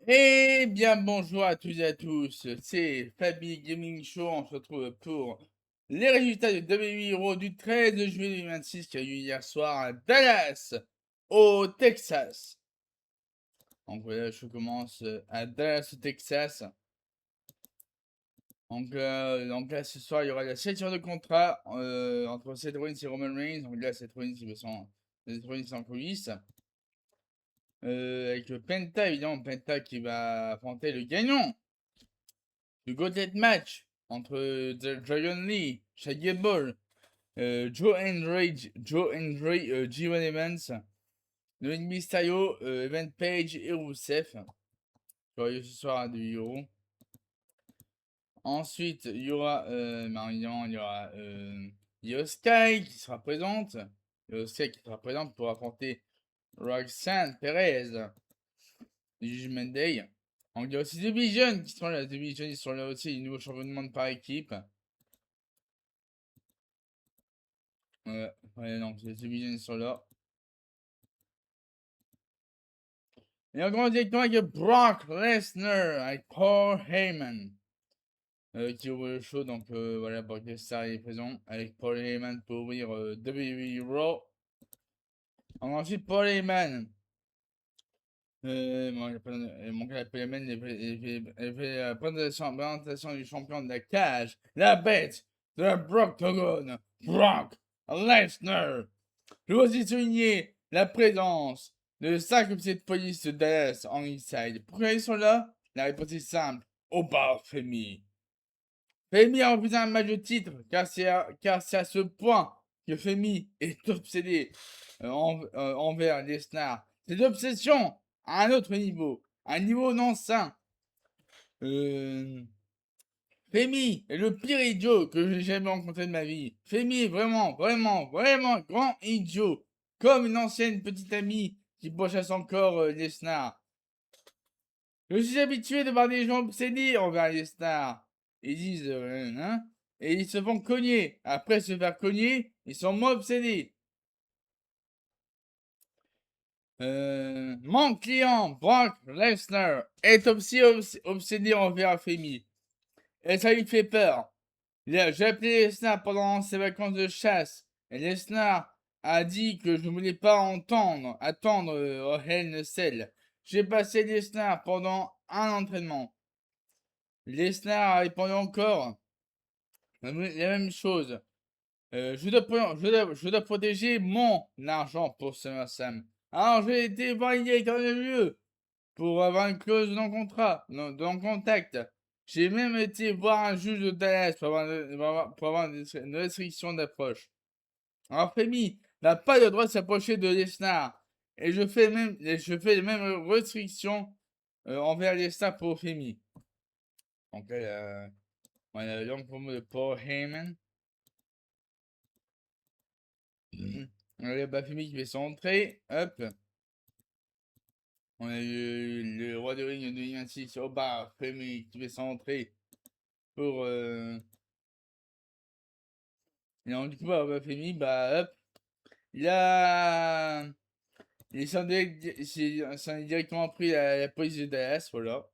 Eh bien, bonjour à toutes et à tous, c'est Fabi Gaming Show, on se retrouve pour les résultats du WWE Raw du 13 juillet 2026 qui a eu hier soir à Dallas, au Texas. Donc voilà, je commence à Dallas, au Texas. Donc là, ce soir, il y aura la signature de contrat entre Seth Rollins et Roman Reigns. Donc là, Seth Rollins en coulisses. Avec Penta, évidemment, Penta qui va affronter le gagnant du Gauntlet match entre The Dragon Lee, Shaggy Ball, Joe Hendry, G1 Evans, Dominic Mysterio, Event Page et Rousseff. Joyeux ce soir à du Euro. Ensuite, il y aura, évidemment, il y aura Io Sky qui sera présente. Io Sky qui sera présente pour affronter Roxanne Perez du Judgment Day. Donc, il y a aussi Division qui sont là. Division, ils sont là aussi, les nouveaux champions de monde par équipe. Ouais, donc les Division sont là. Et on commence directement avec Brock Lesnar avec Paul Heyman qui ouvre le show. Donc voilà, Brock Lesnar est présent avec Paul Heyman pour ouvrir WWE Raw. Ensuite, Paul Heyman. Paul Heyman, il fait la présentation du champion de la cage, la bête de la Brocktogone, Brock Lesnar. Je veux aussi souligner la présence de 5 officiers de police de Dallas en Inside. Pourquoi ils sont là? La réponse est simple. Au bar Femi. Femi a refusé un match de titre car c'est à ce point que Femi est obsédé envers Lesnar. Cette obsession à un autre niveau. Un niveau non sain. Femi est le pire idiot que j'ai jamais rencontré de ma vie. Femi est vraiment, vraiment, vraiment grand idiot. Comme une ancienne petite amie qui pourchasse encore Lesnar. Je suis habitué de voir des gens obsédés envers Lesnar. Ils disent hein, et ils se font cogner. Après se faire cogner, ils sont moins obsédés. Mon client, Brock Lesnar, est aussi obsédé envers Femi. Et ça lui fait peur. J'ai appelé Lesnar pendant ses vacances de chasse. Et Lesnar a dit que je ne voulais pas attendre au Hell in Cell. J'ai passé Lesnar pendant un entraînement. Lesnar a répondu encore la même chose. Je dois protéger mon argent pour SummerSlam. Alors j'ai été voir le directeur de lieu pour avoir une clause de non-contrat, de non-contact. J'ai même été voir un juge de Dallas pour avoir une restriction d'approche. Alors Femi n'a pas le droit de s'approcher de Lesnar. Et je fais les mêmes restrictions envers Lesnar pour Femi. Donc là, on a la longue promo de Paul Heyman. On a le Femi qui fait son entrée. Hop. On a eu le roi de ring de 2026 au bar Femi qui fait son entrée pour et donc, du coup, bah, Femi, bah, hop, il a. Il s'en est directement pris la police de Dallas, voilà.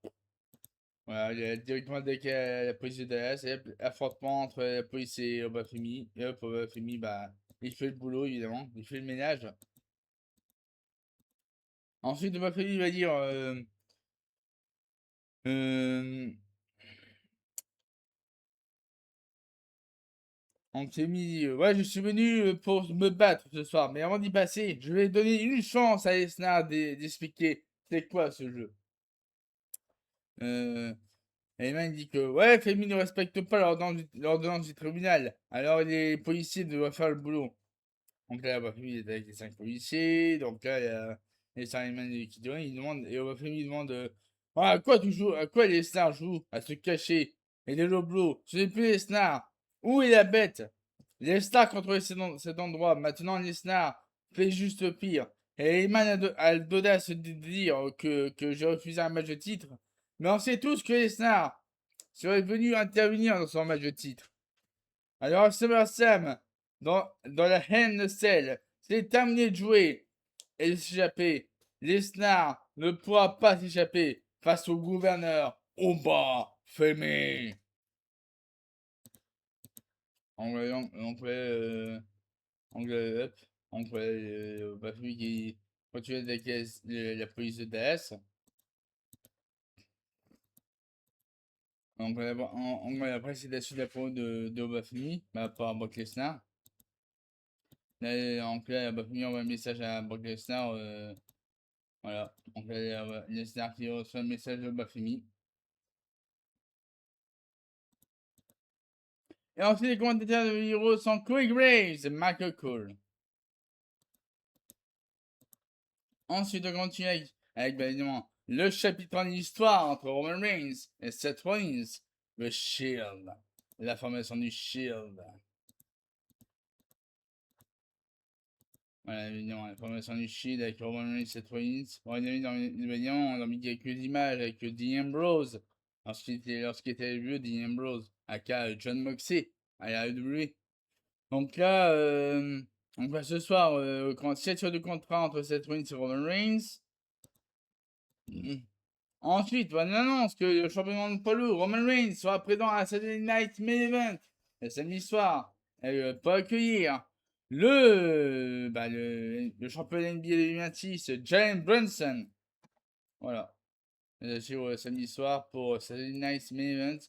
Voilà, il a directement attaqué la police de Dallas, et hop, affrontement entre la police et Obafemi. Et hop, Obafemi, bah, il fait le boulot, évidemment, il fait le ménage. Ensuite, Obafemi va dire. Euh, On s'est mis, ouais, je suis venu pour me battre ce soir, mais avant d'y passer, je vais donner une chance à Esnar d'expliquer c'est quoi ce jeu. Euh, Heyman dit que, ouais, Femi ne respecte pas l'ordonnance du tribunal, alors les policiers doivent faire le boulot. Donc là, Femi est avec les 5 policiers, donc là, il y a Esnar Heyman qui dit, il demande, et Femi demande, à quoi tu joues, à quoi les stars jouent, à se cacher, et les loblos, ce n'est plus les stars, où est la bête? Lesnar contrôlait cet endroit. Maintenant, Lesnar fait juste pire. Et Heyman a l'audace de dire que j'ai refusé un match de titre. Mais on sait tous que Lesnar serait venu intervenir dans son match de titre. Alors, SummerSlam, dans la haine de celle, c'est terminé de jouer et de s'échapper. Lesnar ne pourra pas s'échapper. face au gouverneur Oba Femi. Anglais, anglais, Bafemi qui continuait d'attaquer la police de Daesh. Après, c'est la suite de la promo de Bafemi par Brock Lesnar. Là, donc là, Bafemi envoie un message à Brock Lesnar. Voilà. Donc là, Lesnar qui reçoit un message de Bafemi. Et ensuite, les commentateurs de Hero sont Corey Graves et Michael Cole. Ensuite, on continue avec bien évidemment, le chapitre en histoire entre Roman Reigns et Seth Rollins. Le Shield. La formation du Shield. Voilà, évidemment, la formation du Shield avec Roman Reigns et Seth Rollins. Bon, évidemment, on a mis quelques images avec Dean Ambrose. Lorsqu'il était vieux, Dean Ambrose. Aka John Moxley à la AEW. Donc là, ce soir, 7 sur de contrat entre Seth Rollins et Roman Reigns. Ensuite, on annonce que le champion de poids lourd, Roman Reigns, sera présent à Saturday Night Main Event le samedi soir pour accueillir le champion NBA 2026, Jalen Brunson. Voilà. Sur samedi soir pour Saturday Night Main Event.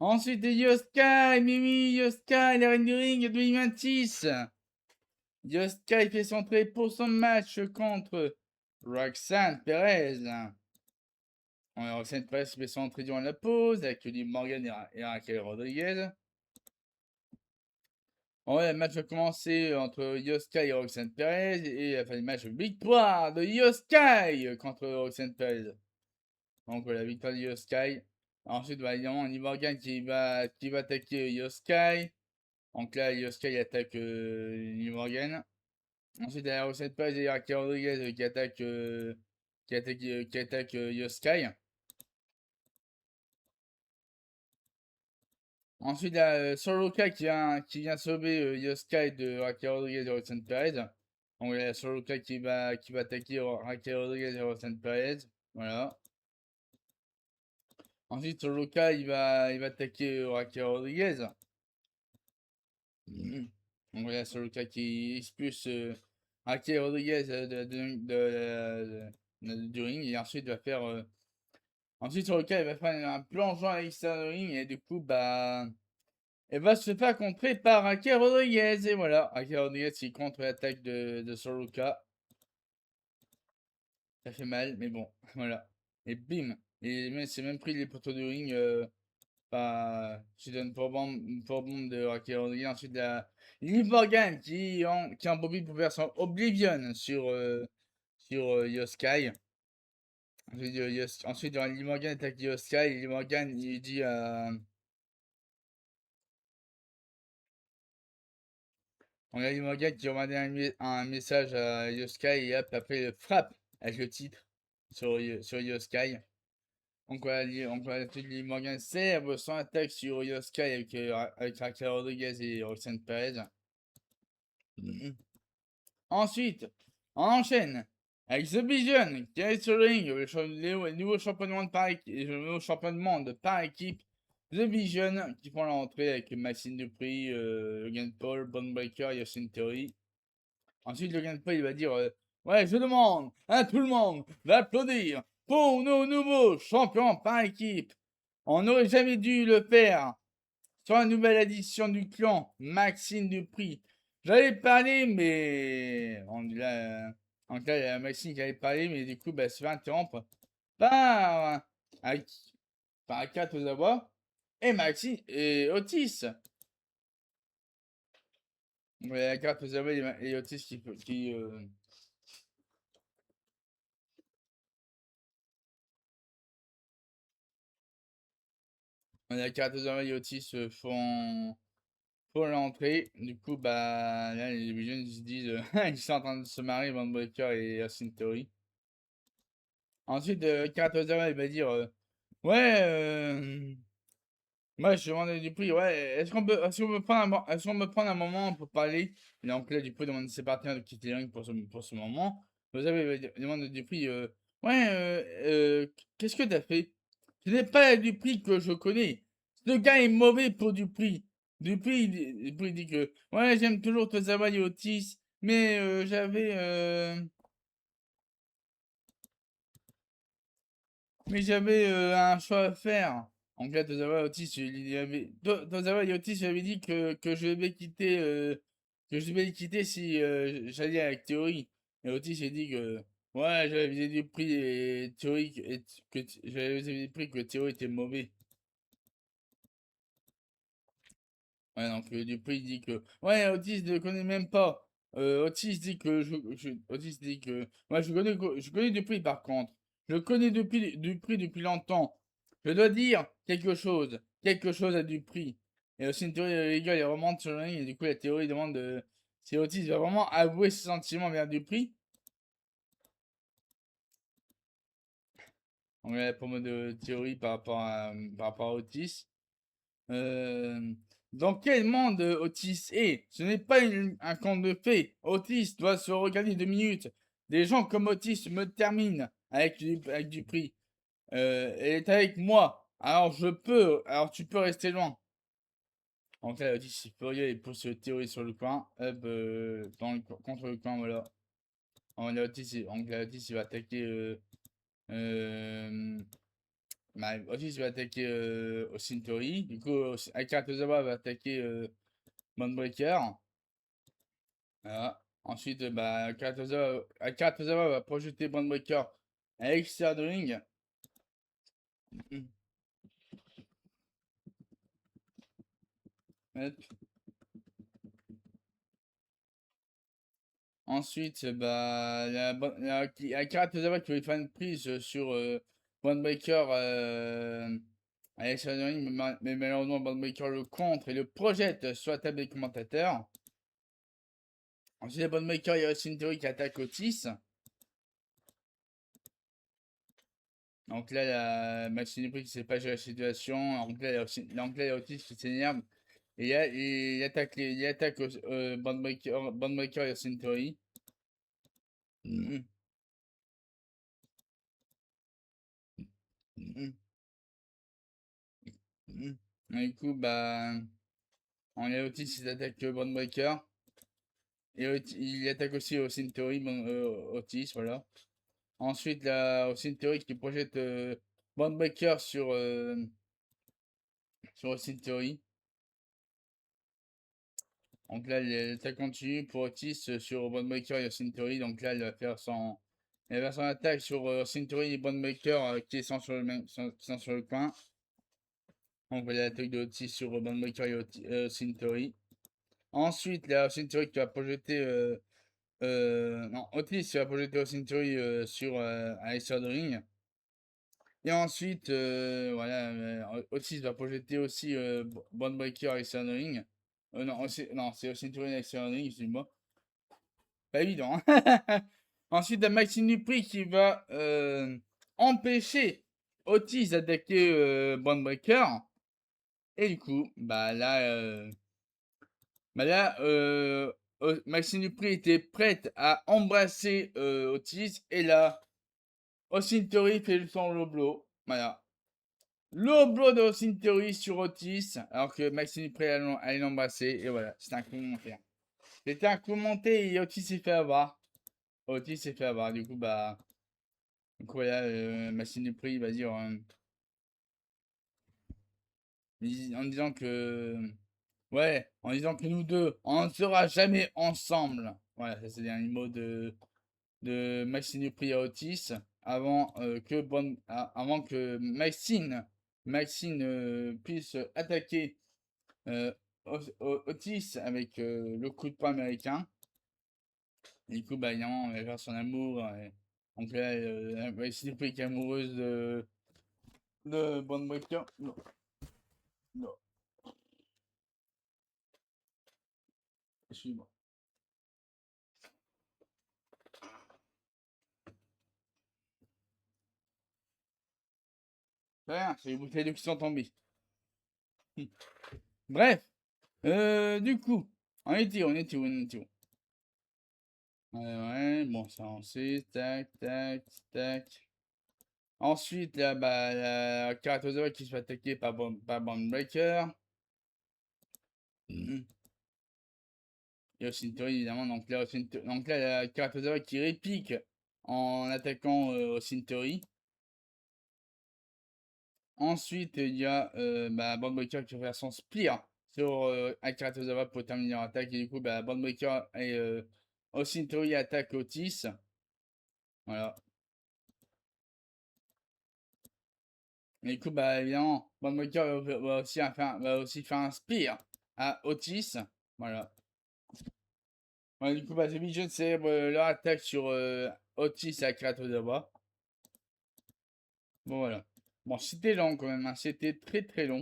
Ensuite, Yoska, Mimi, Yoska, la reine du ring 2026. Yoska fait son entrée pour son match contre Roxanne Perez. Roxanne Perez fait son entrée durant la pause avec Liv Morgan et Raquel Rodriguez. Le match va commencer entre Yoska et Roxanne Perez et la fin du match, victoire de Yoska contre Roxanne Perez. Donc la victoire de Yoska. Ensuite, évidemment, Liv Morgan qui va attaquer Yoska. Donc là, Yoska attaque Liv Morgan. Ensuite, il y a Roxanne Perez et Raquel Rodriguez qui attaquent Yoska. Ensuite, il y a Soroka qui vient sauver Yoska de Raquel Rodriguez et Roxanne Perez. Donc, il y a Soroka qui va attaquer Raquel Rodriguez et Roxanne Perez. Voilà. Ensuite, Soroka, il va attaquer Raquel Rodriguez. Donc, il y a Soroka qui expulse Raquel Rodriguez du ring. Et ensuite, il va faire. Ensuite, Soroka, il va faire un plongeon à l'extérieur du ring. Et du coup, elle va se faire contrer par Raquel Rodriguez. Et voilà, Raquel Rodriguez qui contre l'attaque de Soroka. Ça fait mal, mais bon, voilà. Et bim. Et c'est même pris les poteaux de ring. Je donne pour bombe de Raquel Rodriguez. Ensuite, la Liv Morgan qui embobine pour faire son Oblivion sur Yoskai. Ensuite, Liv Morgan attaque Yoskai. Et Liv Morgan, il dit on a Liv Morgan qui envoie un message à Yoskai et hop, après il frappe avec le titre sur Yoskai. Donc voilà, Liv Morgan serve son attaque sur Yoskai avec Raquel Rodriguez et Roxanne Perez. Ensuite, on enchaîne avec The Vision qui est sur le ring, le nouveau champion de monde par équipe. The Vision qui prend l'entrée avec Maxime Dupri, Logan Paul, Bone Breakker et Austin Theory. Ensuite, Logan Paul il va dire ouais, je demande à tout le monde d'applaudir pour nos nouveaux champions par équipe. On n'aurait jamais dû le faire sur la nouvelle édition du clan Maxime Dupri. J'allais parler, mais en là, il y a Maxime qui allait parler, mais du coup, se fait interrompre par Akira Tozawa et Maxime et Otis. Ouais, Akira Tozawa et Otis qui Akira Tozawa et Otis font l'entrée. Du coup, là, les jeunes ils se disent ils sont en train de se marier, Van Breaker et Austin Theory. Ensuite, Akira Tozawa il va dire ouais, moi je demandais du prix, ouais, est-ce qu'on me prendre un moment pour parler? Et donc là, du coup, il demande à ses partenaires de quitter le ring pour ce moment. Vous avez demandé du prix, Ouais, qu'est-ce que t'as fait? Ce n'est pas Dupri que je connais. Ce gars est mauvais pour Dupri. Dupri dit que ouais, j'aime toujours Tozawa et Otis, mais j'avais un choix à faire. En fait, Tozawa et Otis, Tozawa et Otis j'avais dit que je vais quitter que je vais le quitter si j'allais avec Théorie. Et Otis j'ai dit que ouais, j'avais visé du prix et Théorie j'avais visé du prix que Théorie était mauvais. Ouais, donc Dupuis dit que ouais, Otis ne le connaît même pas. Otis dit que Otis dit que moi je connais Dupuis par contre. Je connais Dupuis depuis longtemps. Je dois dire quelque chose à Dupuis. Et aussi une théorie rigole et remonte sur le ring et du coup la théorie demande si Otis va vraiment avouer ses sentiments vers Dupuis. On met la promo de théorie par rapport à Otis. Euh, dans quel monde Otis est? Ce n'est pas un conte de fées. Otis doit se regarder 2 minutes. Des gens comme Otis me terminent avec du prix. Elle est avec moi. Alors tu peux rester loin. Donc là, Otis est furieux et pousse Théorie sur le coin. Hop, contre le coin, voilà. Donc là, Otis il va attaquer. Euh, Otis va attaquer Austin Theory. Du coup, Akira Tozawa va attaquer Bondbreaker. Voilà. Ensuite, Akira Tozawa va projeter Bondbreaker à l'extérieur de ring. Hop. Ensuite, Akira Tozawa qui veut faire une prise sur Bondbreaker à l'extérieur de ring, mais malheureusement, Bondbreaker le contre et le projette sur la table des commentateurs. Ensuite, Bondbreaker, il y a Austin Theory qui attaque Otis. Donc là, la Maxime Dupri qui sait pas gérer la situation. Donc là, il y a Otis qui s'énerve. Il attaque Bandbreaker et Austin Theory. Mhm, mhm, mhm. Du coup, on a Otis qui attaque Bandbreaker. Et il attaque aussi Austin Theory, Otis, voilà. Ensuite, là, Austin Theory qui projette Bandbreaker sur Austin Theory. Donc là, l'attaque continue pour Otis sur Bonemaker et Austin Theory. Donc là, elle va son attaque sur Austin Theory et Bonemaker qui sont sur qui sont sur le coin. Donc voilà l'attaque de Otis sur Bonemaker et Austin Theory. Ensuite, là, Austin Theory qui va projeter. Non, Otis qui va projeter Austin Theory sur à l'extérieur de ring. Et ensuite, voilà, Otis va projeter aussi Bonemaker à l'extérieur de ring. Non, c'est Austin Theory à l'extérieur de ring, excuse-moi. Pas évident. Ensuite, Maxime Dupri qui va empêcher Otis d'attaquer Brandbreaker. Et du coup, Maxime Dupri était prête à embrasser Otis. Et là, Austin Theory fait son low blow. Voilà. Low blow de Austin Theory sur Otis. Alors que Maxime Dupri allait l'embrasser. Et voilà, c'était un commentaire. C'était un commentaire et Otis s'est fait avoir. Otis s'est fait avoir. Du coup, donc voilà, Maxime Dupri va dire en disant que ouais, en disant que nous deux, on ne sera jamais ensemble. Voilà, ça c'est les derniers mots de Maxime Dupri à Otis avant que Maxime puisse attaquer Otis avec le coup de poing américain. Et du coup, évidemment, on va faire son amour. Donc là, Maxime Dupri qui est amoureuse de Bond Breaker. Non, non, excuse-moi. C'est rien, c'est les bouteilles d'eau qui sont tombées. Bref, du coup, on était où, on était où? Ouais, bon, ça on sait, tac, tac, tac. Ensuite, là, bah, la Karatozawa qui se fait attaquer par Bond Breaker. Et Oshintori, évidemment. Donc là, la Karatozawa qui réplique en attaquant Oshintori. Ensuite, il y a Bond Breaker qui va faire son Spear sur Akira Tozawa pour terminer leur attaque. Et du coup, Bond Breaker et Oshintori attaquent Otis. Voilà. Et du coup, évidemment, Bond Breaker va aussi faire un Spear à Otis. Voilà. Voilà, du coup, The Vision célèbre leur attaque sur Otis et Akira Tozawa. Bon, voilà. Bon, c'était long quand même, hein. C'était très très long.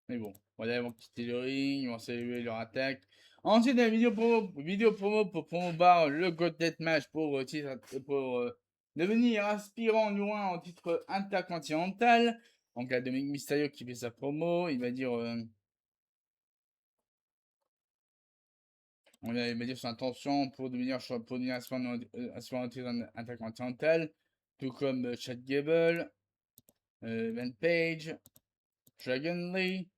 Mais bon, voilà, ils vont quitter le ring, ils vont saluer leur attaque. Ensuite, la vidéo promo pour promouvoir le God Match pour, devenir aspirant loin en titre intercontinental. Donc, là, Dominic Mysterio qui fait sa promo, il va dire, il va dire son intention pour devenir aspirant en titre intercontinental, tout comme Chad Gable, Van Page, Dragon Lee.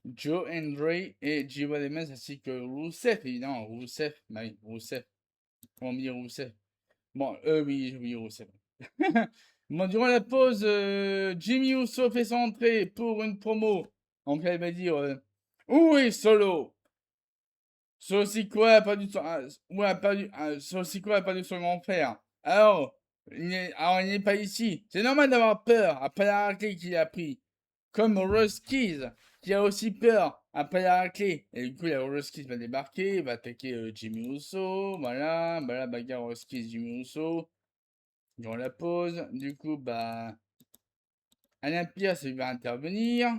Joe Hendry et Jiwa Demons ainsi que Rousseff, évidemment. Rousseff, oui, Rousseff. Comment dire Rousseff? Bon, oui, Rousseff. Bon, durant la pause, Jimmy Uso fait son entrée pour une promo. Donc, elle va dire où est Solo? Solo Sikoa a perdu son, Solo Sikoa a perdu son grand frère. Alors, il n'est pas ici. C'est normal d'avoir peur après la raclée qu'il a pris. Comme Russ Keys, qui a aussi peur après la raclée. Et du coup, la Russ Keys va débarquer, va attaquer Jimmy Uso. Voilà, bagarre Russ Keys, Jimmy Uso. Durant la pause. Du coup, Alain Pierce va intervenir.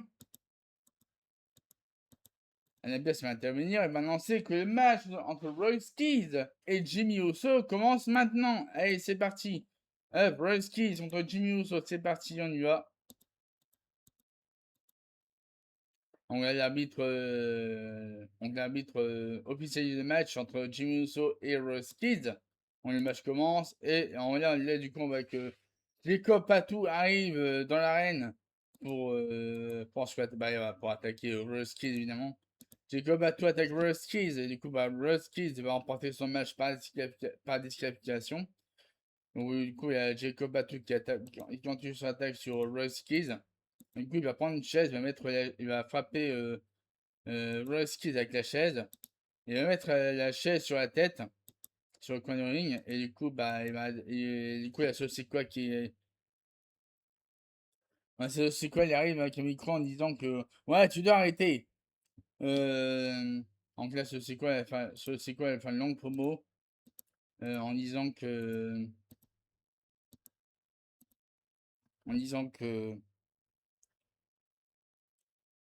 Alain Pierce va intervenir et va annoncer que le match entre Russ Keys et Jimmy Uso commence maintenant. Allez, c'est parti. Russ Keys contre Jimmy Uso, c'est parti, on y va. Donc l'arbitre officialise le match entre Jimmy Uso et Russ Keys. Le match commence et là du coup on voit que Jacob Patou arrive dans l'arène pour attaquer Russ Keys évidemment. Jacob Patou attaque Russ Keys et du coup Russ Keys va remporter son match par disqualification. Donc du coup il y a Jacob Patou qui continue son attaque sur Russ Keys. Du coup il va prendre une chaise, il va frapper Russ Keys avec la chaise. Il va mettre la chaise sur la tête, sur le coin du ring, et du coup, du coup, la sauce quoi qui est. C'est quoi, il arrive avec un micro en disant que ouais, tu dois arrêter. Donc là, c'est quoi, elle fait une longue promo en disant que. En disant que.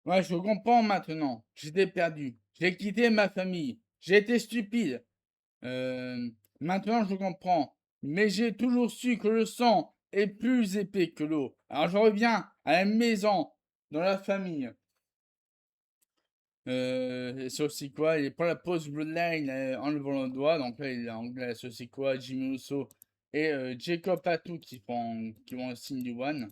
Ouais, je comprends maintenant. J'étais perdu. J'ai quitté ma famille. J'ai été stupide. Maintenant, je comprends. Mais j'ai toujours su que le sang est plus épais que l'eau. Alors, je reviens à la maison, dans la famille. C'est aussi quoi? Il prend la pause Bloodline en levant le doigt. Donc là, il est anglais. C'est aussi quoi? Jimmy Uso et Jacob Patou qui vont au signe du One.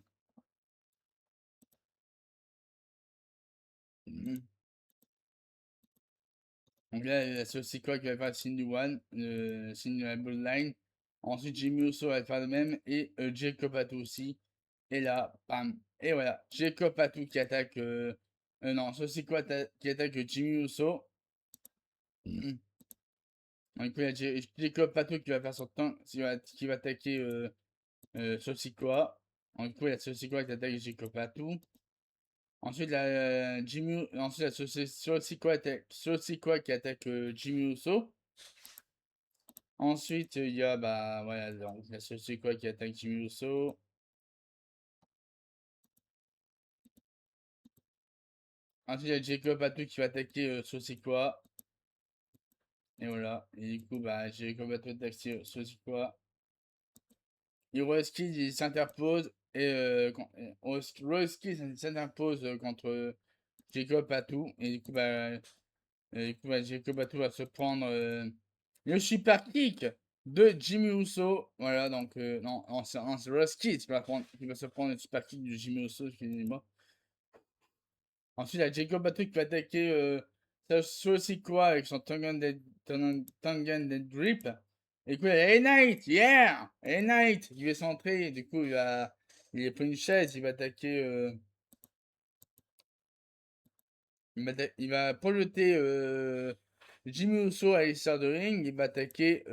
Donc là, c'est aussi quoi qui va faire le signe du One, le signe de la Bloodline. Ensuite, Jimmy Uso va faire le même et Jacob Patou aussi. Et là, bam. Et voilà, Jacob Patou qui attaque. Non, c'est aussi quoi qui attaque Jimmy Uso. Donc, il y a Jacob Patou qui va faire son temps, qui va attaquer Sosikoa. Donc, il y a Sosikoa qui attaque Jacob Patou. Ensuite, ensuite, la Sosikoa qui attaque Jimmy Uso. Ensuite, il y a, voilà, donc, la Sosikoa qui attaque Jimmy Uso. Ensuite, il y a Jacob Patou qui va attaquer Sosikoa. Et voilà. Et du coup, Jacob Patou attaque Sosikoa. Hiroski il s'interpose et Hiroski s'interpose contre Jacob Patou. Et du coup, Jacob Patou va se prendre le super kick de Jimmy Uso. Voilà, donc, non, c'est Rusky qui va se prendre le super kick de Jimmy Uso, excusez-moi. Ensuite, il y a Jacob Batou qui va attaquer Sikoa avec son Tongan Dead Drip. Et du coup, il y a LA Knight, yeah! LA Knight qui va s'entrer. Du coup, il a pris une chaise, il va attaquer. Il va projeter Jimmy Uso à l'issue de ring. Il va attaquer.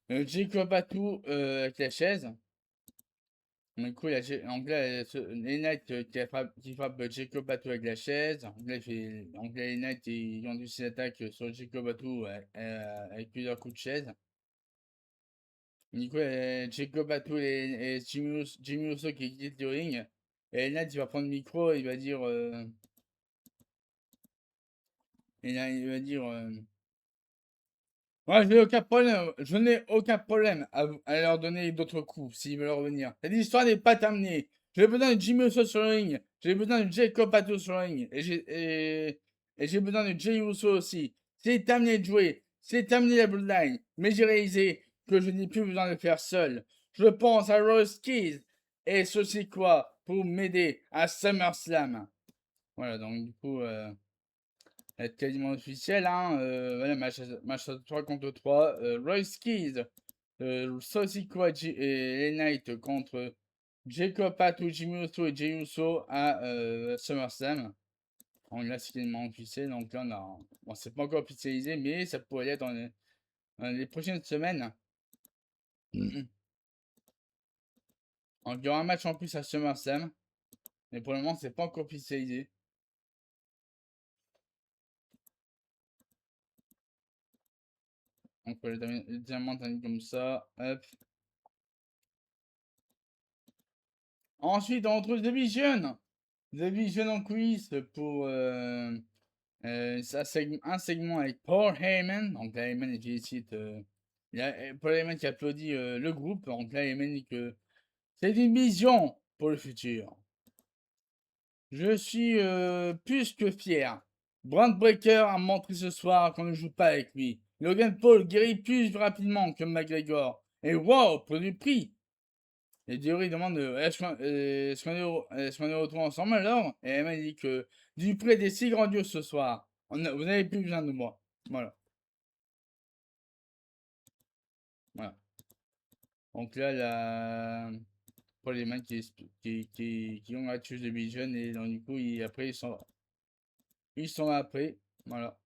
Jacob Batou avec la chaise. Du coup, il y a anglais, les Knights qui frappe Jacob Batou avec la chaise. Anglais les Knights ils ont dû s'attaquer sur Jacob Batou avec plusieurs coups de chaise. Du coup, Jacob Batou et Jimmy Uso qui quittent le ring. Et les Knights il va prendre le micro et il va dire. Il va dire. Moi, je n'ai aucun problème à leur donner d'autres coups s'ils veulent revenir. Cette histoire n'est pas terminée. J'ai besoin de Jimmy Uso sur le ring. J'ai besoin de Jacob Pato sur le ring. Et j'ai besoin de Jey Uso aussi. C'est terminé de jouer. C'est terminé la Bloodline. Mais j'ai réalisé que je n'ai plus besoin de le faire seul. Je pense à Rose Keys et ceci quoi pour m'aider à SummerSlam. Voilà, donc du coup, être quasiment officiel, hein. Voilà, match 3 contre 3. Royce Keys, Saucy Kouachi et les Knight contre Jacob Patou, Jimmy Uso et Jey Uso à SummerSlam. On l'a quasiment officiel, donc là on a. Bon, c'est pas encore officialisé, mais ça pourrait l'être dans les prochaines semaines. Donc il y aura un match en plus à SummerSlam, mais pour le moment c'est pas encore officialisé. Donc le diamant comme ça, hop. Ensuite, on retrouve The Vision. The Vision en quiz pour un segment avec Paul Heyman. Donc là, Heyman, il félicite. Il y a Paul Heyman qui applaudit le groupe. Donc là, Heyman dit que c'est une vision pour le futur. Je suis plus que fier. Brand Breaker a montré ce soir qu'on ne joue pas avec lui. Logan Paul guérit plus rapidement que McGregor. Et wow, pour du prix. Et Diori demande est-ce qu'on est retrouvés ensemble alors? Et elle m'a dit que Dupré était si grandiose ce soir. Vous n'avez plus besoin de moi. Voilà. Voilà. Donc là, pour les mecs qui ont la tueuse de Vision et donc du coup, après, ils sont après. Voilà.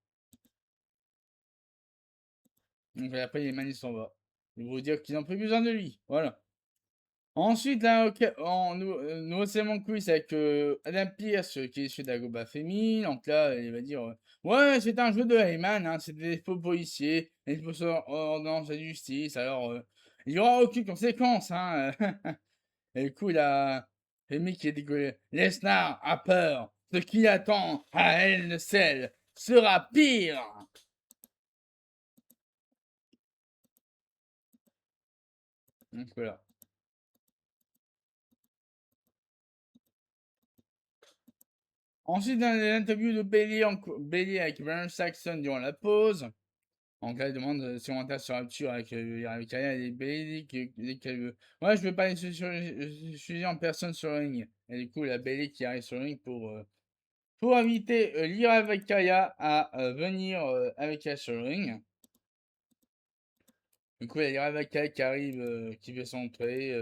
Donc après, les mecs, ils s'en vont. Ils vont dire qu'ils n'ont plus besoin de lui. Voilà. Ensuite, là, nouveau segment quiz avec Adam Pearce qui est issu d'Agoba Femi. Donc là, il va dire ouais, c'est un jeu de Heyman, hein, c'est des faux policiers, et il faut se ordonnance de justice. Alors, il n'y aura aucune conséquence. Hein. Et du coup, il a Femi qui dit que Lesnar a peur. Ce qui attend à elle le sel sera pire. Donc voilà. Ensuite, dans l'interview de Bailey avec Baron Saxon durant la pause. Donc là, il demande si on intéresse sur Rapture avec Aya et Bailey qu'elle veut. Ouais, je veux pas je suis en personne sur le ring. Et du coup, il y a Bailey qui arrive sur le ring pour inviter Lyra avec Kaya à venir avec elle sur le ring. Du coup, il y a Lyra avec Kaya qui arrive, qui veut s'entrer.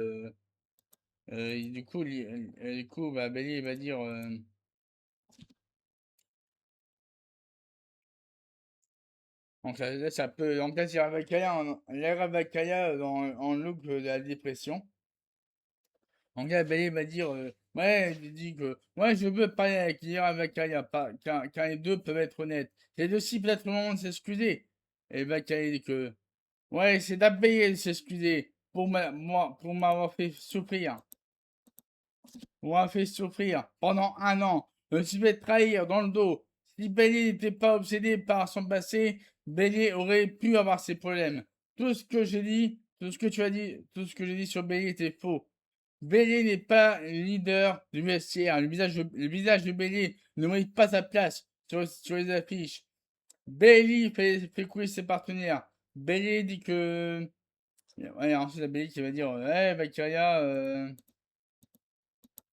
Du coup bah, Bailey va dire. Donc là, ça peut. Donc là, Lyra avec Kaya en look de la dépression. En gars, Bailey va dire ouais, il dit que ouais, je veux parler avec Lyra Valkyria, car les deux peuvent être honnêtes. C'est aussi peut-être le moment de s'excuser. Et Valkyria dit que ouais, c'est à payer de s'excuser pour m'avoir fait souffrir. Pour m'avoir fait souffrir pendant un an. Je me suis fait trahir dans le dos. Si Bailey n'était pas obsédé par son passé, Bailey aurait pu avoir ses problèmes. Tout ce que j'ai dit, tout ce que tu as dit, tout ce que j'ai dit sur Bailey était faux. Bailey n'est pas leader du vestiaire. Le visage de Bailey ne mérite pas sa place sur les affiches. Bailey fait couler ses partenaires. Bailey dit que. Ouais, ensuite, la Bailey qui va dire ouais, Valkyria.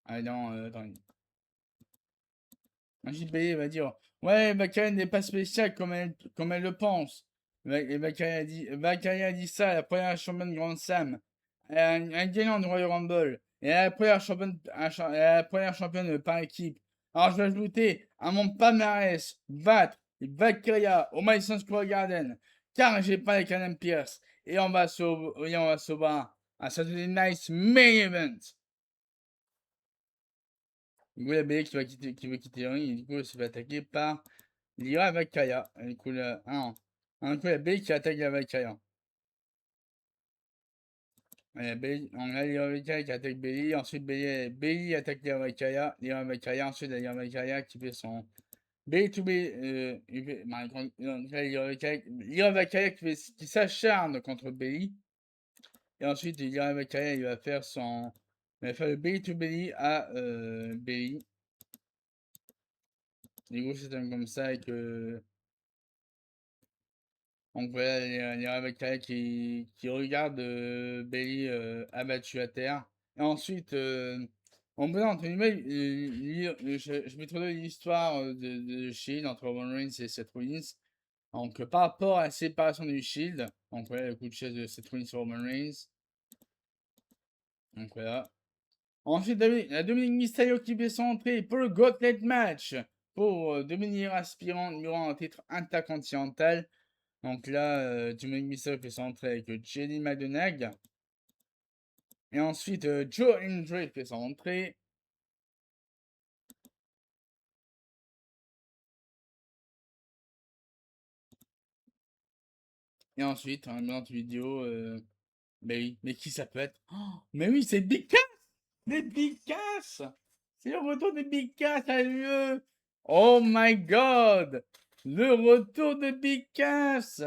Ah non, attends. Ensuite, Bailey va dire ouais, Valkyria n'est pas spéciale comme elle le pense. Et Valkyria dit ça à la première championne de Grand Slam. Un gagnant du Royal Rumble. Et à la première championne par équipe. Alors, je vais ajouter à mon palmarès battre Valkyria au Madison Square Garden. Car j'ai pas les Canadian Pierce. Et on va se voir à Saturday Night's Main Event. Du coup, la BD qui veut quitter le ring, et du coup, elle se fait attaquer par Lyra Valkyria. Et du coup, du coup, la BD qui attaque la Valkyria. On a Lyra Valkyria qui attaque Bailey, ensuite Bailey attaque Lyra Valkyria, ensuite la Lyra Valkyria qui fait son Bailey to Bailey, Lyra Valkyria qui s'acharne contre Bailey, et ensuite Lyra Valkyria il va faire le Bailey to Bailey à Bailey. Du coup, c'est comme ça et que. Donc voilà, les Ravakaya qui regardent Bailey abattu à terre. Et ensuite, on peut entre guillemets je vais trouver l'histoire de Shield entre Roman Reigns et Seth Rollins. Donc par rapport à la séparation du Shield, donc voilà le coup de chaise de Seth Rollins sur Roman Reigns. Donc voilà. Ensuite, la Dominique Mysterio qui fait son entrée pour le Gauntlet match pour devenir aspirant numéro 1 au titre intercontinental. Donc là, Dominic Mysterio fait son entrée avec JD McDonagh. Et ensuite, Joe Hendry fait son entrée. Et ensuite, en une vidéo, mais qui ça peut être? Oh, mais oui, c'est Big Cass! C'est Big Cass! C'est le retour de Big Cass à l'UE! Oh my god! Le retour de Big Cass!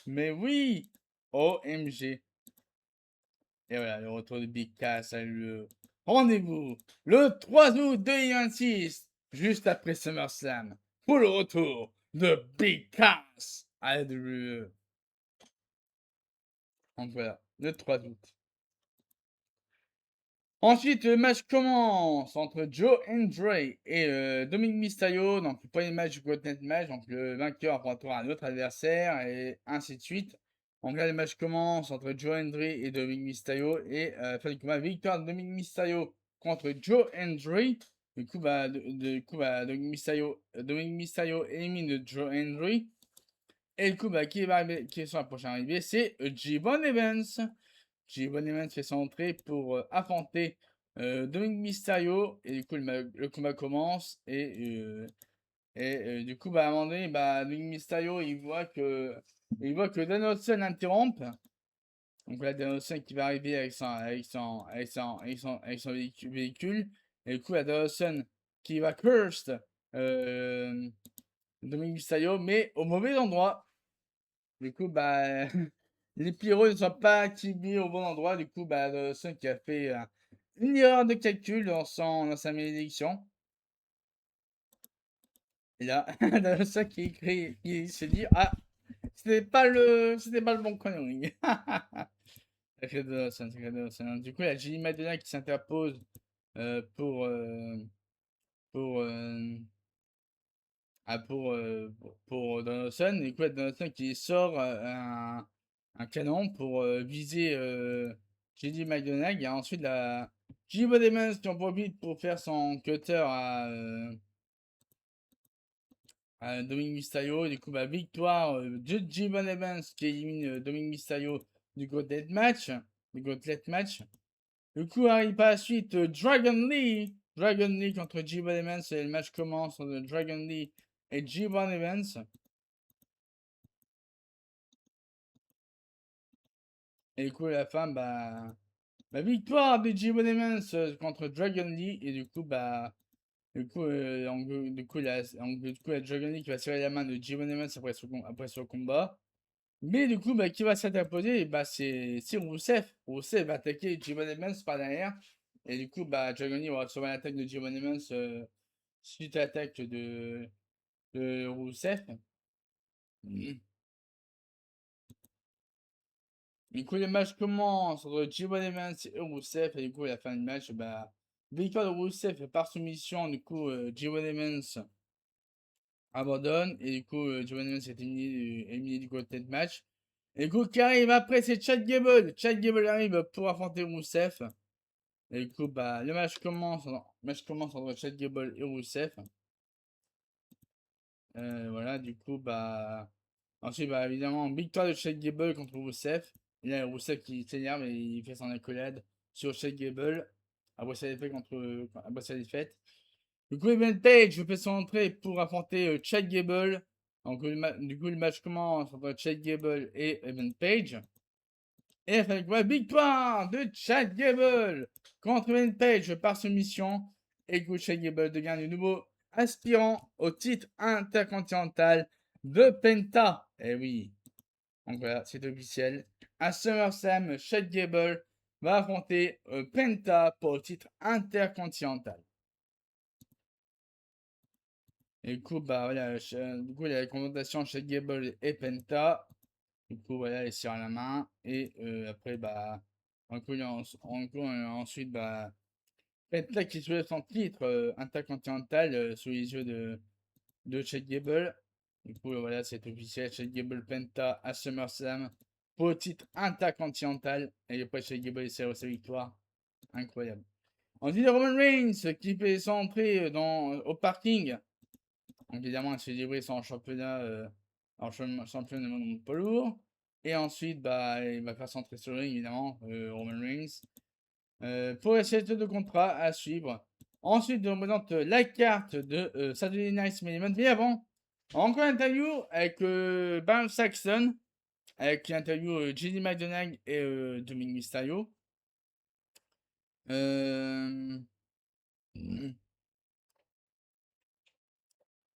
Mais oui! OMG! Et voilà, le retour de Big Cass a lieu. Rendez-vous le 3 août 2026, juste après SummerSlam, pour le retour de Big Cass à la WWE. Donc voilà, le 3 août. Ensuite, le match commence entre Joe Hendry et Dominic Mysterio. Donc, le premier match du Gauntlet match. Donc, le vainqueur affrontera un autre adversaire et ainsi de suite. Donc là, le match commence entre Joe Hendry et Dominic Mysterio. Et fin du combat, victoire de Dominic Mysterio contre Joe Hendry. Du coup, Dominic Mysterio élimine Joe Hendry. Et du coup, qui est sur la prochaine arrivée, c'est J-Von Evans. J-Von Evans fait son entrée pour affronter Dominic Mysterio. Et du coup, le combat commence. Et du coup, à un moment donné, Dominic Mysterio, il voit que Danielson interrompt. Donc là, Danielson qui va arriver avec son véhicule. Et du coup, la Danielson qui va curse Dominic Mysterio, mais au mauvais endroit. Du coup, les pyros ne sont pas activés au bon endroit. Du coup, Danielson qui a fait une erreur de calcul dans sa malédiction. Et là, Danielson qui se dit ah, c'était pas le bon connerie. Sacré Dawson, sacré Dawson. Du coup, il y a Jenny Madonna qui s'interpose euh, pour, euh, pour, euh, pour Dawson. Et du coup, il y a Dawson qui sort un canon pour viser Jenny Madonna. Et ensuite, la J.B. Demons qui en profite pour faire son cutter à Dominic Mysterio. Du coup, victoire de J.B. Evans qui élimine Dominic Mysterio du Gauntlet match. Du Gauntlet match. Du coup, arrive par la suite Dragon Lee. Dragon Lee contre J-Bon Evans. Et le match commence entre Dragon Lee et J-Bon Evans. Et du coup, à la fin, victoire de J-Bon Evans contre Dragon Lee. Et du coup, il y a Dragon Lee qui va serrer la main de J-Bon Evans après ce combat. Mais du coup, qui va s'interposer? C'est Rousseff. Rousseff va attaquer J-Bon Evans par derrière. Et du coup, Dragon Lee va recevoir l'attaque de J-Bon Evans suite à l'attaque de Rousseff. Mhm. Du coup, les matchs commencent entre J1 Evans et Rousseff. Et du coup, à la fin du match, bah, victoire de Rousseff par soumission. Du coup, J1 Evans abandonne. Et du coup, J1 Evans est éliminé du coup au tête match. Et du coup, qui arrive après, c'est Chad Gable. Chad Gable arrive pour affronter Rousseff. Et du coup, bah, le match commence entre Chad Gable et Rousseff. Voilà, du coup, bah. Ensuite, bah, évidemment, victoire de Chad Gable contre Rousseff. Il y a Rousseff qui s'énerve et il fait son accolade sur Chad Gable après sa défaite après sa défaite. Du coup, Evan Page fait son entrée pour affronter Chad Gable. Donc, du coup, le match commence entre Chad Gable et Evan Page. Et avec la victoire de Chad Gable contre Evan Page par soumission. Et que Chad Gable devient le nouveau aspirant au titre intercontinental de Penta. Eh oui. Donc voilà, c'est officiel. À SummerSlam, Chad Gable va affronter Penta pour le titre intercontinental. Et du coup, bah voilà, du coup, il y a la confrontation Chad Gable et Penta. Du coup, voilà, il serre la main. Et après, bah, ensuite, bah, Penta qui soulève son titre intercontinental sous les yeux de Chad Gable. Du coup, voilà, c'est officiel. Chad Gable Penta à SummerSlam pour le titre intercontinental. Et après, Chad Gable sert sa victoire. Incroyable. Ensuite, Roman Reigns qui fait son entrée au parking. Donc, évidemment, il se fait livrer son championnat, champion de monde poids lourd. Et ensuite, bah, il va faire son entrée sur le ring, évidemment, Roman Reigns. Pour la signature de contrat à suivre. Ensuite, on présente la carte de Saturday Night Main Event. Mais avant, encore une interview avec Baron Saxon, avec l'interview Jenny McDonagh et Dominic Mysterio. Euh...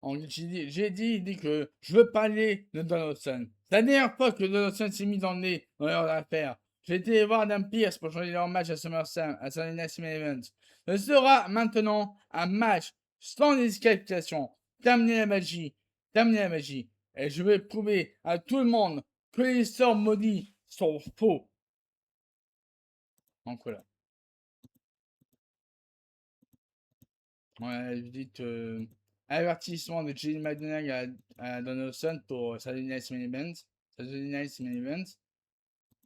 Il dit que je veux parler de Donaldson. C'est la dernière fois que Donaldson s'est mis dans le nez dans leur affaire. J'ai été voir Adam Pearce pour changer leur match à SummerSlam, à Sunday Night Main Event. Ce sera maintenant un match sans disqualification. Terminez la magie. Terminez la magie. Et je vais prouver à tout le monde que les sorts maudits sont faux. Donc voilà. Ouais, je dis avertissement de Jay McDonagh à Donaldson pour Saturday Night Main Event. Saturday Night Main Event.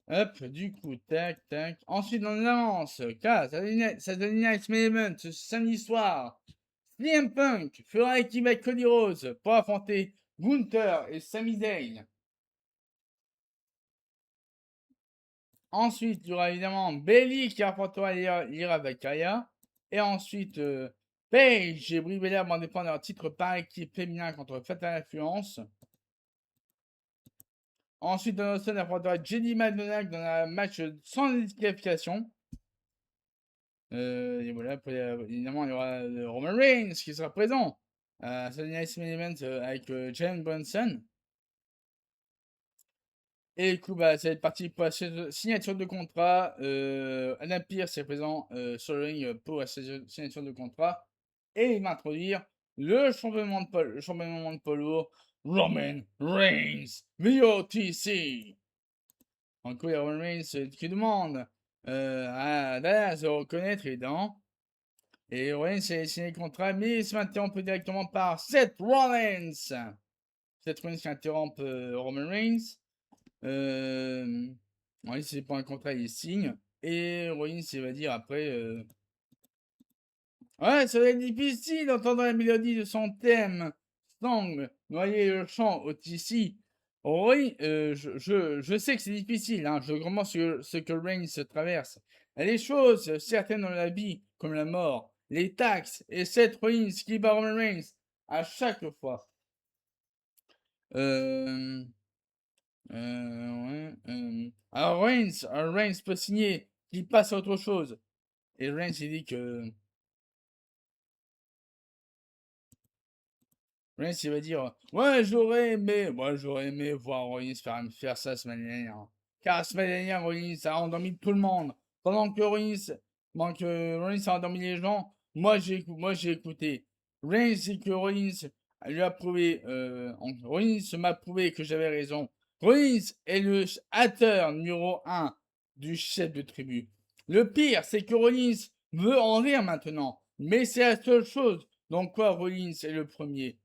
Hop, du coup, tac, tac. Ensuite, on avance, car Saturday Night Main Event, ce samedi soir, CM Punk fera équipe avec Cody Rhodes pour affronter Gunther et Sami Zayn. Ensuite, il y aura évidemment Bayley qui affrontera Lyra Valkyria. Et ensuite, Paige et Brie Belair vont défendre leur titre par équipe féminin contre Fatal Influence. Ensuite, Donaldson affrontera Jenny McDonagh dans un match sans disqualification. Et voilà, après, évidemment, il y aura Roman Reigns qui sera présent à Saturday Night Main Event avec Jalen Brunson. Et du coup, bah, ça va être parti pour la signature de contrat. Adam Pearce est présent sur le ring pour la signature de contrat. Et il va introduire le champion de polo, Roman Reigns, VOTC. En coup, il y a Roman Reigns qui demande à Dallas de reconnaître les dents. Et Rollins a signé le contrat, mais il se fait interrompre directement par Seth Rollins. Seth Rollins qui interrompt Roman Reigns. Rollins, c'est pas un contrat, il signe. Et Rollins, il va dire après ouais, ça va être difficile d'entendre la mélodie de son thème. Song, noyer le chant au TC. Oui, je sais que c'est difficile, hein. Je comprends ce que Reigns traverse. Il y a des choses certaines dans la vie, comme la mort, les taxes, et Seth Rollins qui bat Roman Reigns à chaque fois. Euh, alors Reigns peut signer qu'il passe à autre chose. Et Reigns il dit que Reigns, il va dire ouais, j'aurais aimé voir Rollins faire ça la semaine dernière. Car la semaine dernière, Rollins a endormi tout le monde. Pendant que Rollins a endormi les gens, moi j'ai écouté. Reigns dit que Rollins lui a prouvé, Rollins m'a prouvé que j'avais raison. Rollins est le hater numéro 1 du chef de tribu. Le pire, c'est que Rollins veut en rire maintenant, mais c'est la seule chose dans quoi Rollins est le premier.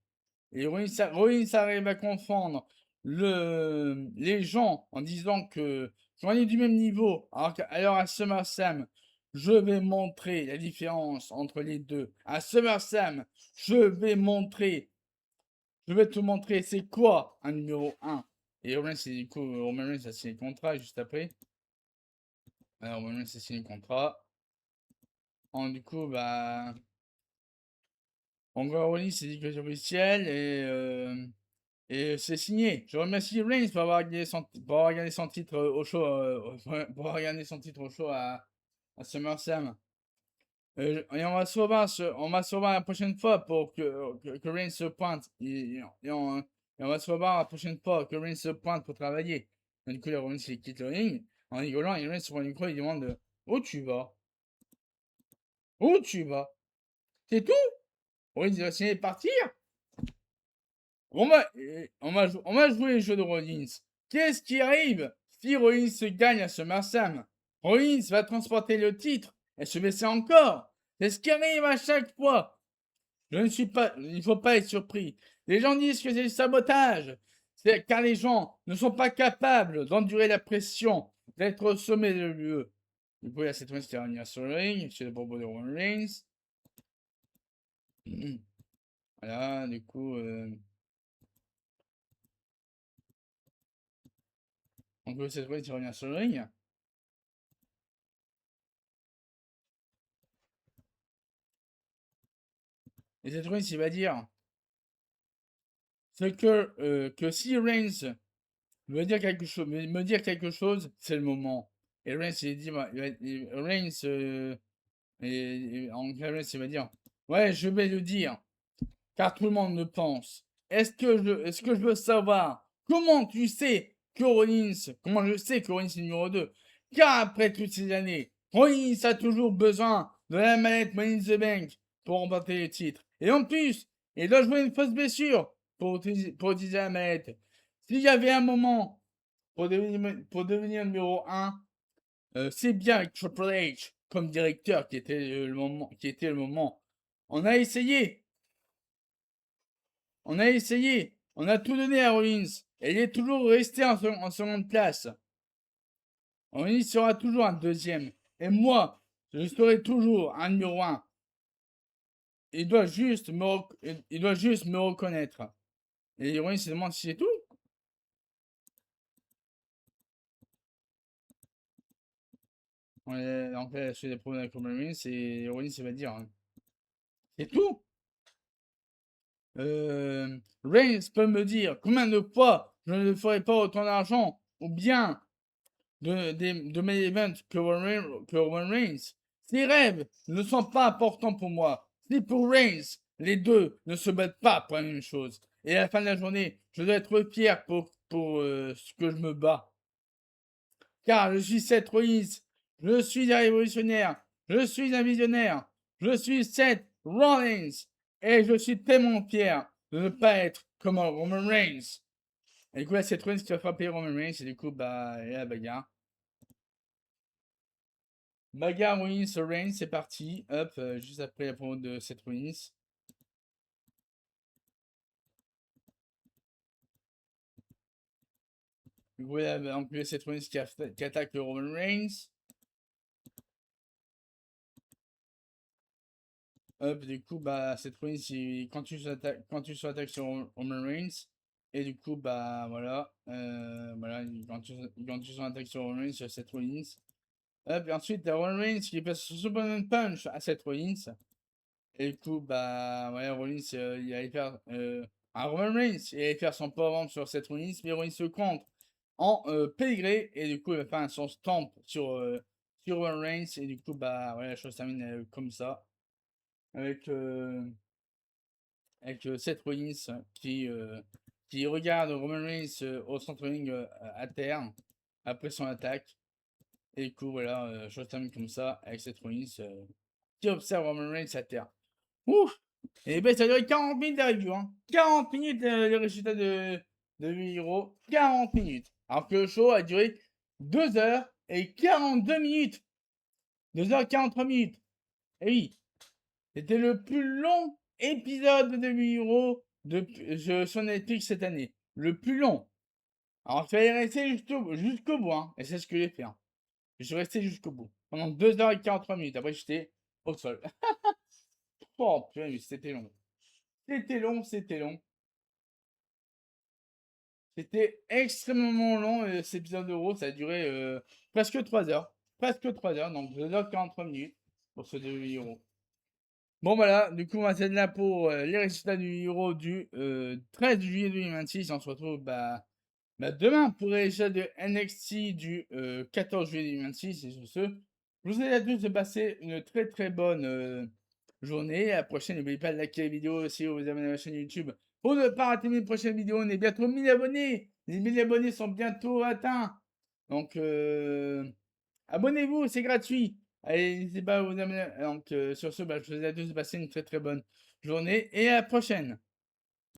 Et Rollins arrive à confondre les gens en disant que on est du même niveau, alors à SummerSlam, je vais montrer la différence entre les deux. À SummerSlam, je vais te montrer c'est quoi un numéro 1. Et Roman Reigns a signé le contrat juste après. Alors Roman Reigns a signé le contrat. Du coup, bah, encore Rollins s'est dit que c'est officiel et c'est signé. Je remercie Reigns pour avoir gagné son titre au show, pour avoir gagné son titre au show à SummerSlam. Et on va se revoir la prochaine fois pour que Reigns se pointe. Et on va se revoir la prochaine fois que Reigns se pointe pour travailler. Et du coup, là, Reigns il quitte le ring en rigolant. Et Reigns sur le micro, il demande où tu vas? Où tu vas? C'est tout? Reigns il va signer et partir? On va jouer le jeu de Rollins. Qu'est-ce qui arrive si Rollins se gagne à SummerSlam? Rollins va transporter le titre et se baisser encore. C'est ce qui arrive à chaque fois. Je ne suis pas. Il ne faut pas être surpris. Les gens disent que c'est du sabotage. C'est car les gens ne sont pas capables d'endurer la pression d'être au sommet de l'UE. Du coup, il y a cette fois qui revient sur le ring, chez le propos de Roman Reigns. Voilà, du coup. Donc, cette fois, il revient sur le ring. Et cette fois, il va dire que si Reigns veut dire quelque chose, me dire quelque chose, c'est le moment. Et Reigns, il dit, Reigns, en Reigns, il va dire, ouais, je vais le dire, car tout le monde le pense. Est-ce que je veux savoir comment tu sais que comment je sais que Rollins est numéro 2? Car après toutes ces années, Rollins a toujours besoin de la manette Money in the Bank pour remporter les titres. Et en plus, il doit jouer une fausse blessure pour utiliser la manette. S'il y avait un moment pour devenir numéro 1, c'est bien avec Triple H comme directeur qui était le moment. On a essayé, on a essayé, on a tout donné à Rollins. Et il est toujours resté en seconde place. Rollins sera toujours un deuxième. Et moi, je serai toujours un numéro 1. Il doit juste me reconnaître. Et Rollins se demande si c'est tout. Donc là, je fais des problèmes avec Rollins et Rollins va dire c'est tout. Reigns peut me dire combien de fois je ne ferai pas autant d'argent ou bien de mes events que Roman Reigns. Ces rêves ne sont pas importants pour moi. Si pour Reigns, les deux ne se battent pas pour la même chose. Et à la fin de la journée, je dois être fier pour ce que je me bats. Car je suis Seth Rollins, je suis un révolutionnaire, je suis un visionnaire, je suis Seth Rollins. Et je suis tellement fier de ne pas être comme un Roman Reigns. Et du coup, là, Seth Rollins qui va frapper Roman Reigns. Et du coup, bah, il y a la bagarre. Bagarre Rollins Reigns, c'est parti. Hop, juste après la promo de Seth Rollins. Du coup, là, en plus, Seth Rollins qui attaque le Roman Reigns. Hop, du coup, bah, Seth Rollins, quand tu attaques sur Roman Reigns. Et du coup, bah, voilà. Voilà, quand tu attaques sur Roman Reigns, sur Seth Rollins. Hop, et ensuite, t'as Roman Reigns qui passe son Superman Punch à Seth Rollins. Et du coup, bah, ouais, Rollins, il allait faire. Un Roman Reigns, il allait faire son powerbomb sur Seth Rollins, mais Rollins se contre en pédigré. Et du coup, il va faire son stamp sur Roman Reigns. Et du coup, bah, ouais, la chose termine comme ça. Avec, Seth Rollins qui regarde Roman Reigns au centre ring à terre après son attaque. Et du coup, voilà, chose termine comme ça avec Seth Rollins qui observe Roman Reigns à terre. Ouf! Et ben, ça a duré 40 minutes la review, hein. 40 minutes le résultat de 8 euros. 40 minutes. Alors que le show a duré 2 heures et 42 minutes. 2 heures et 43 minutes. Et oui, c'était le plus long épisode de 8 euros sur Netflix cette année. Le plus long. Alors, il fallait rester jusqu'au bout, hein. Et c'est ce que j'ai fait, hein. Je suis resté jusqu'au bout. Pendant 2 heures et 43 minutes. Après, j'étais au sol. Oh, putain, mais c'était long. C'était long, c'était long. C'était extrêmement long, cet épisode d'Euro. Ça a duré presque 3 heures. Presque 3 heures, donc 2 heures 43 minutes pour ce 2 euros. Bon, voilà, du coup, on va être là pour les résultats du Euro du 13 juillet 2026. On se retrouve demain pour les résultats de NXT du 14 juillet 2026. Et sur ce, je vous souhaite à tous de passer une très très bonne journée. À la prochaine, n'oubliez pas de liker la vidéo si vous vous abonnez à la chaîne YouTube pour ne pas rater mes prochaines vidéos. On est bientôt 1000 abonnés. Les 1000 abonnés sont bientôt atteints. Donc, abonnez-vous, c'est gratuit. Allez, n'hésitez pas à vous abonner. Donc, sur ce, je vous souhaite à tous de passer une très très bonne journée et à la prochaine.